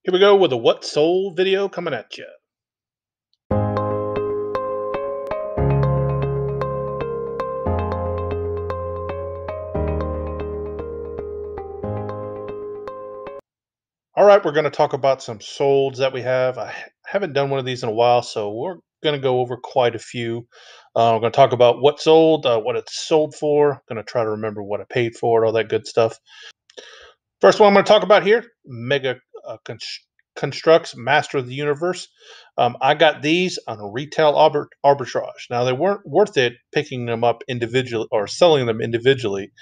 Here we go with a what sold video coming at you. All right, we're going to talk about some solds that we have. Haven't done one of these in a while, so we're going to go over quite a few. We're going to talk about what sold, what it's sold for. Going to try to remember what I paid for it, all that good stuff. First one I'm going to talk about here, Mega Constructs Master of the Universe. I got these on a retail arbitrage. Now, they weren't worth it picking them up individually or selling them individually.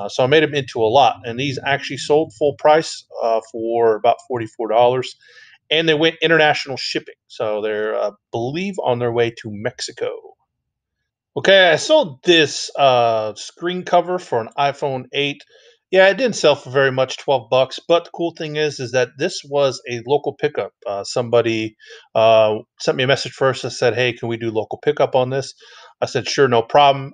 So I made them into a lot. And these actually sold full price for about $44. And they went international shipping. So they're, believe, on their way to Mexico. Okay, I sold this screen cover for an iPhone 8. Yeah, it didn't sell for very much, 12 bucks. But the cool thing is that this was a local pickup. Somebody sent me a message first that said, "Hey, can we do local pickup on this?" I said, "Sure, no problem."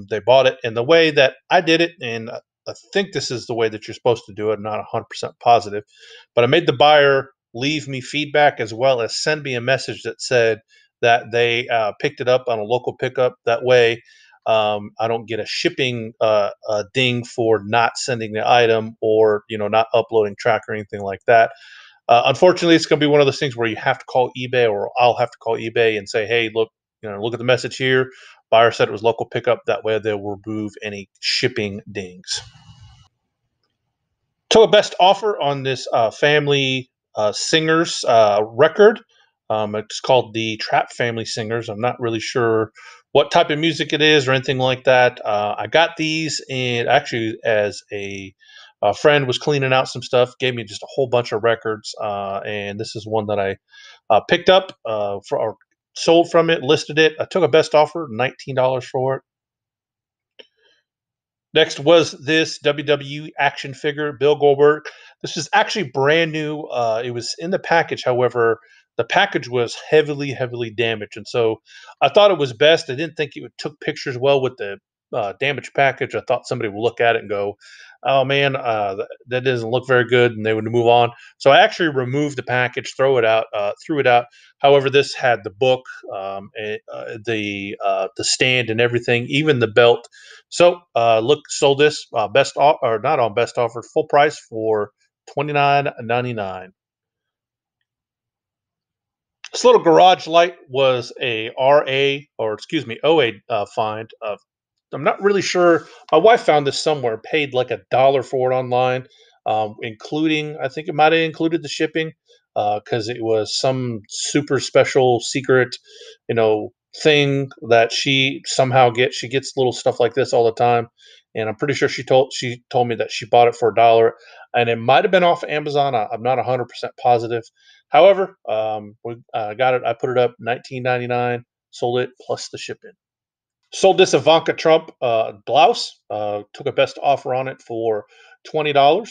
They bought it, and the way that I did it, and I think this is the way that you're supposed to do it. I'm not 100% positive, but I made the buyer leave me feedback as well as send me a message that said that they picked it up on a local pickup. That way, I don't get a shipping ding for not sending the item or not uploading track or anything like that. Unfortunately, it's going to be one of those things where you have to call eBay, or I'll have to call eBay and say, "Hey, look, look at the message here. Buyer said it was local pickup." That way, they'll remove any shipping dings. Took a best offer on this family singers record. It's called the Trap Family Singers. I'm not really sure what type of music it is or anything like that. I got these, and actually, as a friend was cleaning out some stuff, gave me just a whole bunch of records, and this is one that I picked up for or sold from it, listed it. I took a best offer, $19 for it. Next was this WWE Action Figure, Bill Goldberg. This is actually brand new. It was in the package. However, the package was heavily, heavily damaged, and so I thought it was best. I didn't think it would took pictures well with the damaged package. I thought somebody would look at it and go, "Oh man, that doesn't look very good," and they would move on. So I actually removed the package, threw it out. However, this had the book, the stand, and everything, even the belt. So, look, sold this or not on best offer, full price for 29.99. This little garage light was a RA, or excuse me, OA find. I'm not really sure. My wife found this somewhere, paid like $1 for it online, including, I think it might have included the shipping, because it was some super special secret, you know, thing that she somehow gets. She gets little stuff like this all the time, and I'm pretty sure she told me that she bought it for $1, and it might have been off Amazon. I'm not 100% positive. However, we got it. I put it up 19.99, sold it plus the shipping. Sold this Ivanka Trump blouse. Took a best offer on it for $20.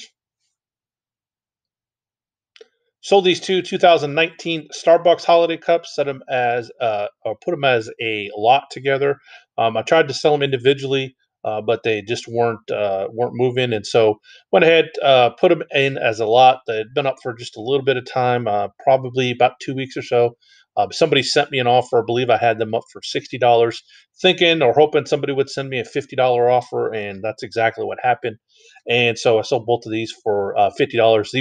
Sold these 2019 Starbucks holiday cups. Set them as or put them as a lot together. I tried to sell them individually, but they just weren't moving, and so went ahead, put them in as a lot. They had been up for just a little bit of time, probably about 2 weeks or so. Somebody sent me an offer. I believe I had them up for $60, thinking or hoping somebody would send me a $50 offer, and that's exactly what happened. And so I sold both of these for $50.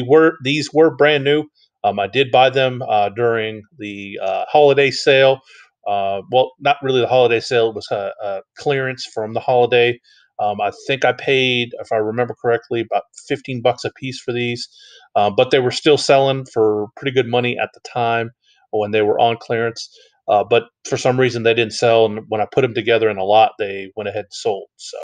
These were brand new. I did buy them during the holiday sale. Well, not really the holiday sale. It was a clearance from the holiday. I think I paid, if I remember correctly, about 15 bucks a piece for these, but they were still selling for pretty good money at the time when they were on clearance. But for some reason, they didn't sell, and when I put them together in a lot, they went ahead and sold. So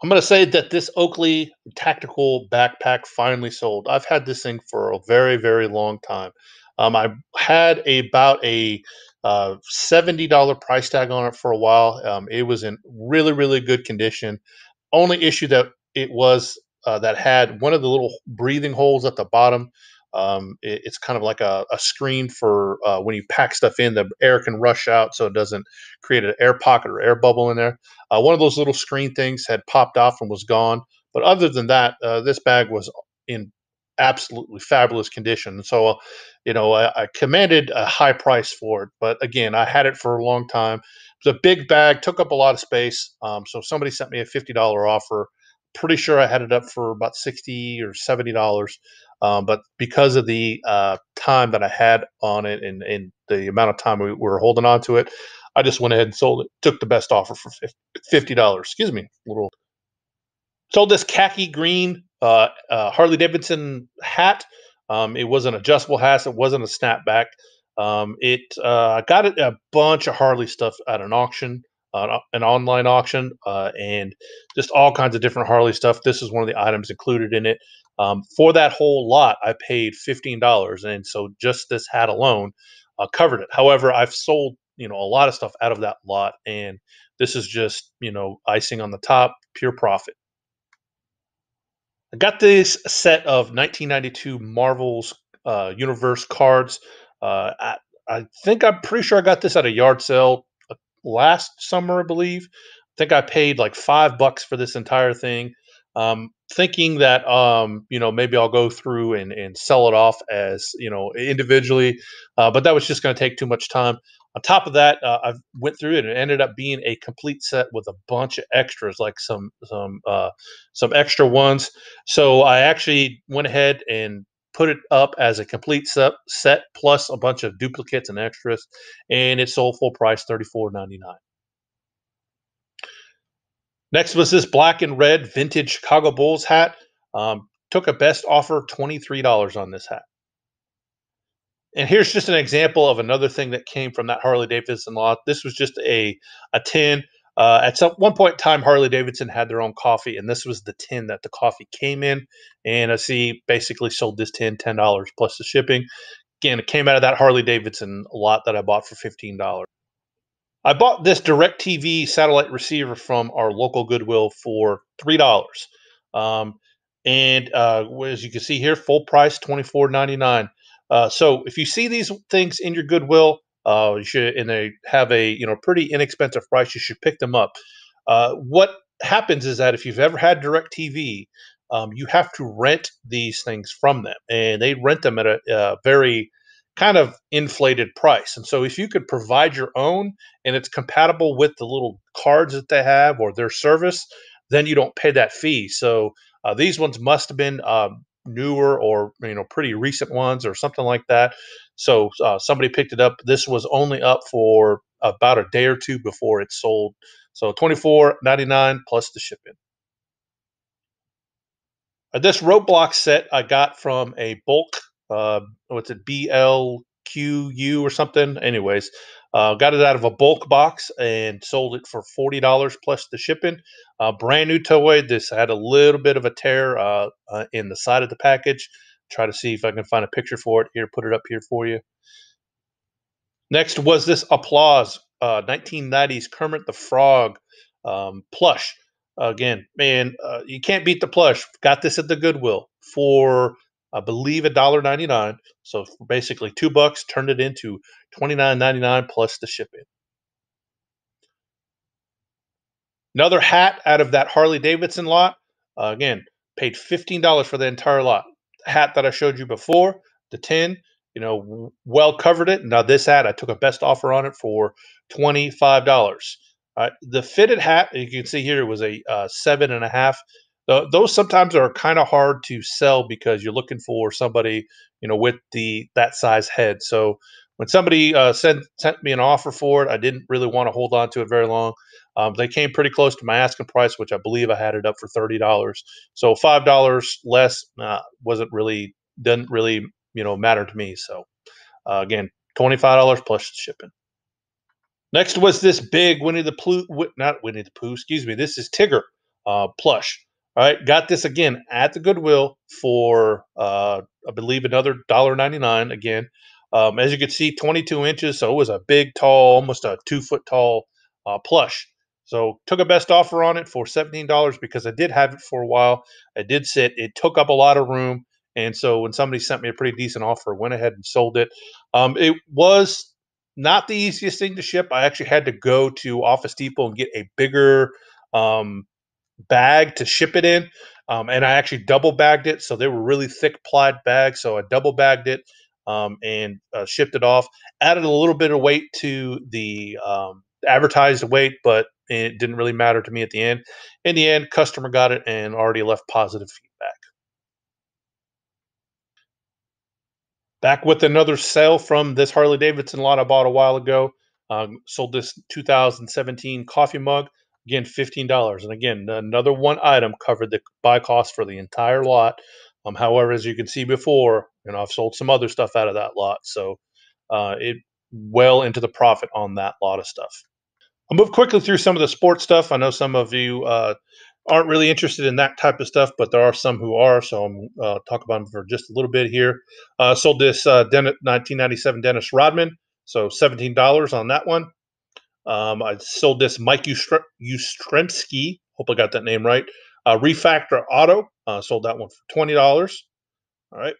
I'm going to say that this Oakley tactical backpack finally sold. I've had this thing for a very, very long time. I had about a $70 price tag on it for a while. It was in really, really good condition. Only issue that it was that had one of the little breathing holes at the bottom. It's kind of like a screen for when you pack stuff in, the air can rush out so it doesn't create an air pocket or air bubble in there. One of those little screen things had popped off and was gone. But other than that, this bag was in absolutely fabulous condition. So, I commanded a high price for it. But again, I had it for a long time. It was a big bag, took up a lot of space. So somebody sent me a $50 offer. Pretty sure I had it up for about 60 or $70. But because of the time that I had on it and the amount of time we were holding on to it, I just went ahead and sold it. Took the best offer for $50. Excuse me, a little. Sold this khaki green Harley Davidson hat. It was an adjustable hat. It wasn't a snapback. I got it a bunch of Harley stuff at an auction, an online auction, and just all kinds of different Harley stuff. This is one of the items included in it. For that whole lot, I paid $15, and so just this hat alone covered it. However, I've sold a lot of stuff out of that lot, and this is just icing on the top, pure profit. I got this set of 1992 Marvel's Universe cards. I think I'm pretty sure I got this at a yard sale last summer, I believe. I think I paid like $5 for this entire thing, thinking that maybe I'll go through and sell it off as individually, but that was just going to take too much time. On top of that, I went through it and it ended up being a complete set with a bunch of extras, like some extra ones. So I actually went ahead and put it up as a complete set plus a bunch of duplicates and extras, and it sold full price, 34.99. Next was this black and red vintage Chicago Bulls hat. Took a best offer, $23 on this hat. And here's just an example of another thing that came from that Harley Davidson lot. This was just a tin. At some one point in time, Harley Davidson had their own coffee, and this was the tin that the coffee came in. And I see basically sold this tin $10 plus the shipping. Again, it came out of that Harley Davidson lot that I bought for $15. I bought this DirecTV satellite receiver from our local Goodwill for $3. Um, and as you can see here, full price, 24.99. So if you see these things in your Goodwill, you should, and they have a pretty inexpensive price, you should pick them up. What happens is that if you've ever had DirecTV, you have to rent these things from them, and they rent them at a very kind of inflated price. And so if you could provide your own and it's compatible with the little cards that they have or their service, then you don't pay that fee. So these ones must have been newer or pretty recent ones or something like that. So somebody picked it up. This was only up for about a day or two before it sold. So 24.99 plus the shipping. This Roadblock set I got from a bulk. What's it? BLQU or something. Anyways, got it out of a bulk box and sold it for $40 plus the shipping. Brand new toy. This had a little bit of a tear in the side of the package. Try to see if I can find a picture for it here. Put it up here for you. Next was this Applause 1990s Kermit the Frog plush. Again, man, you can't beat the plush. Got this at the Goodwill for I believe $1.99. So for basically $2, turned it into 29.99 plus the shipping. Another hat out of that Harley Davidson lot. Again, paid $15 for the entire lot. Hat that I showed you before, the tin, well covered it. Now this hat, I took a best offer on it for $25. The fitted hat, you can see here, it was a 7.5. Those sometimes are kind of hard to sell because you're looking for somebody, with that size head. So when somebody sent me an offer for it, I didn't really want to hold on to it very long. They came pretty close to my asking price, which I believe I had it up for $30. So $5 less wasn't really doesn't really matter to me. So again, $25 plus shipping. Next was this big Winnie the Pooh, not Winnie the Pooh, excuse me. This is Tigger plush. All right, got this again at the Goodwill for I believe another $1.99 again. As you can see, 22 inches, so it was a big, tall, almost a 2 foot tall plush. So took a best offer on it for $17 because I did have it for a while. I did sit. It took up a lot of room, and so when somebody sent me a pretty decent offer, I went ahead and sold it. It was not the easiest thing to ship. I actually had to go to Office Depot and get a bigger bag to ship it in. And I actually double bagged it, so they were really thick plied bags. So I double bagged it and shipped it off. Added a little bit of weight to the advertised weight, but it didn't really matter to me at the end. In the end, customer got it and already left positive feedback. Back with another sale from this Harley Davidson lot I bought a while ago. Sold this 2017 coffee mug. Again, $15. And again, another one item covered the buy cost for the entire lot. However, as you can see before, I've sold some other stuff out of that lot. So it well into the profit on that lot of stuff. I'll move quickly through some of the sports stuff. I know some of you aren't really interested in that type of stuff, but there are some who are. So I'm talk about them for just a little bit here. Sold this 1997 Dennis Rodman, so $17 on that one. I sold this Mike Yastrzemski. Hope I got that name right. Refactor Auto. Sold that one for $20. All right.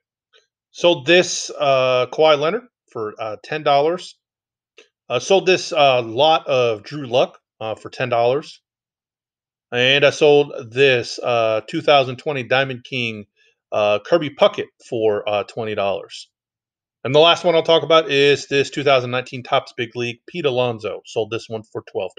Sold this Kawhi Leonard for $10. Sold this lot of Drew Luck for $10. And I sold this 2020 Diamond King Kirby Puckett for $20. And the last one I'll talk about is this 2019 Topps Big League Pete Alonso. Sold this one for $12.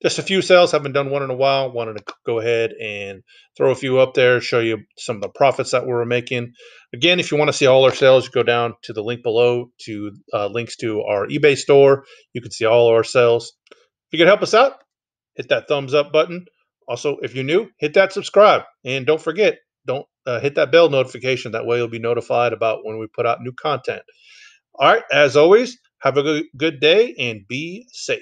Just a few sales. Haven't done one in a while. Wanted to go ahead and throw a few up there, show you some of the profits that we were making. Again, if you want to see all our sales, go down to the link below to links to our eBay store. You can see all our sales. If you can help us out, hit that thumbs up button. Also, if you're new, hit that subscribe. And don't forget, don't hit that bell notification. That way you'll be notified about when we put out new content. All right, as always, have a good day and be safe.